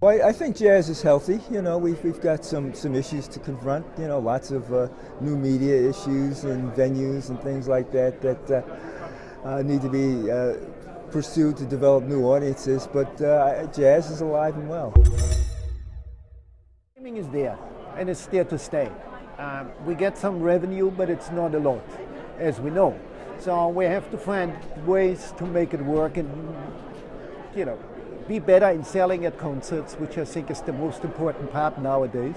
Well, I think jazz is healthy. You know, we've got some issues to confront. You know, lots of new media issues and venues and things like that need to be pursued to develop new audiences. But jazz is alive and well. Streaming is there, and it's there to stay. We get some revenue, but it's not a lot, as we know. So we have to find ways to make it work and, you know, be better in selling at concerts, which I think is the most important part nowadays,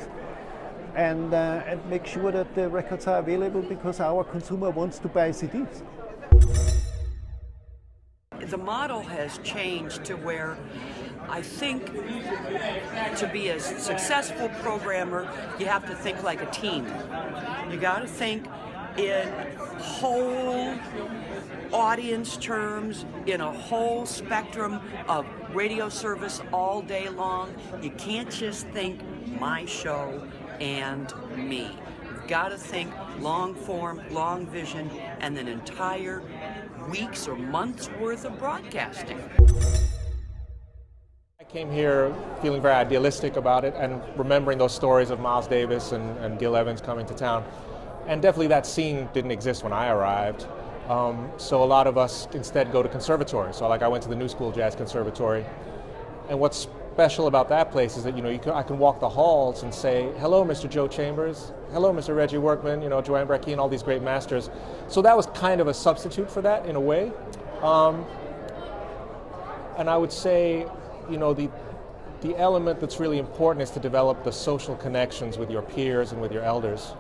and make sure that the records are available because our consumer wants to buy CDs. The model has changed to where I think to be a successful programmer, you have to think like a team. You got to think in whole audience terms, in a whole spectrum of radio service all day long. You can't just think my show and me. You've got to think long form, long vision, and an entire weeks or months worth of broadcasting. I came here feeling very idealistic about it and remembering those stories of Miles Davis and Gil Evans coming to town. And definitely that scene didn't exist when I arrived. So a lot of us instead go to conservatories. So like I went to the New School Jazz Conservatory. And what's special about that place is that, you know, I can walk the halls and say, hello, Mr. Joe Chambers. Hello, Mr. Reggie Workman, you know, Joanne Brecky and all these great masters. So that was kind of a substitute for that in a way. And I would say, you know, the element that's really important is to develop the social connections with your peers and with your elders.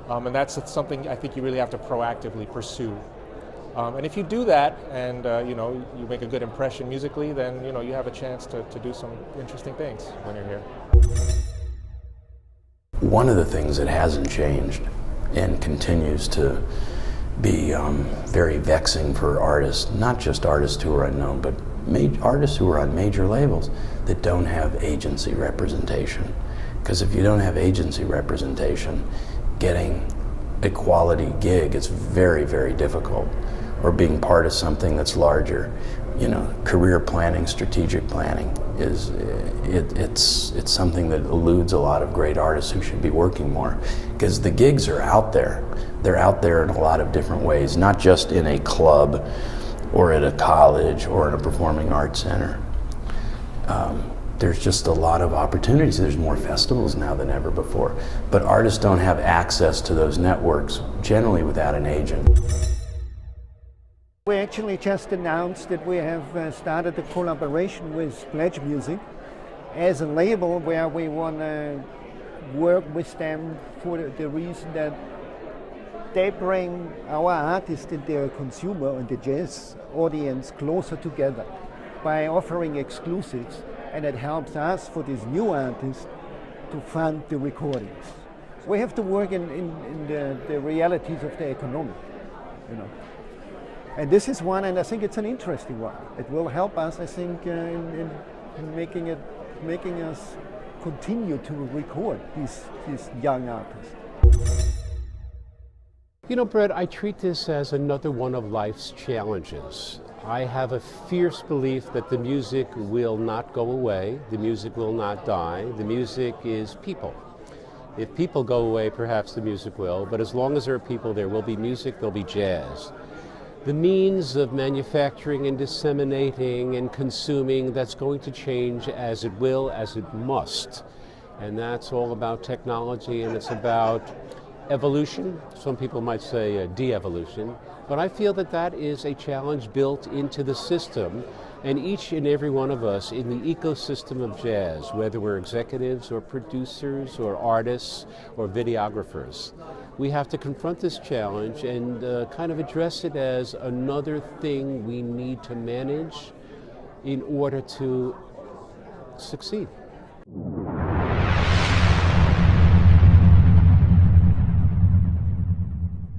And that's something I think you really have to proactively pursue. And if you do that and, you know, you make a good impression musically, then, you know, you have a chance to do some interesting things when you're here. One of the things that hasn't changed and continues to be very vexing for artists, not just artists who are unknown, but artists who are on major labels that don't have agency representation. Because if you don't have agency representation, getting a quality gig is very, very difficult. Or being part of something that's larger. You know, career planning, strategic planning it's something that eludes a lot of great artists who should be working more. Because the gigs are out there. They're out there in a lot of different ways, not just in a club or at a college or in a performing arts center. There's just a lot of opportunities. There's more festivals now than ever before. But artists don't have access to those networks, generally without an agent. We actually just announced that we have started a collaboration with Pledge Music as a label where we want to work with them for the reason that they bring our artists and their consumer and the jazz audience closer together by offering exclusives, and it helps us for these new artists to fund the recordings. So we have to work in the realities of the economy, you know. And this is one, and I think it's an interesting one. It will help us, I think, in making us continue to record these young artists. You know, Brett, I treat this as another one of life's challenges. I have a fierce belief that the music will not go away, the music will not die, the music is people. If people go away, perhaps the music will, but as long as there are people, there will be music, there'll be jazz. The means of manufacturing and disseminating and consuming, that's going to change as it will, as it must. And that's all about technology, and it's about evolution. Some people might say de-evolution, but I feel that that is a challenge built into the system, and each and every one of us in the ecosystem of jazz, whether we're executives or producers or artists or videographers, we have to confront this challenge and kind of address it as another thing we need to manage in order to succeed.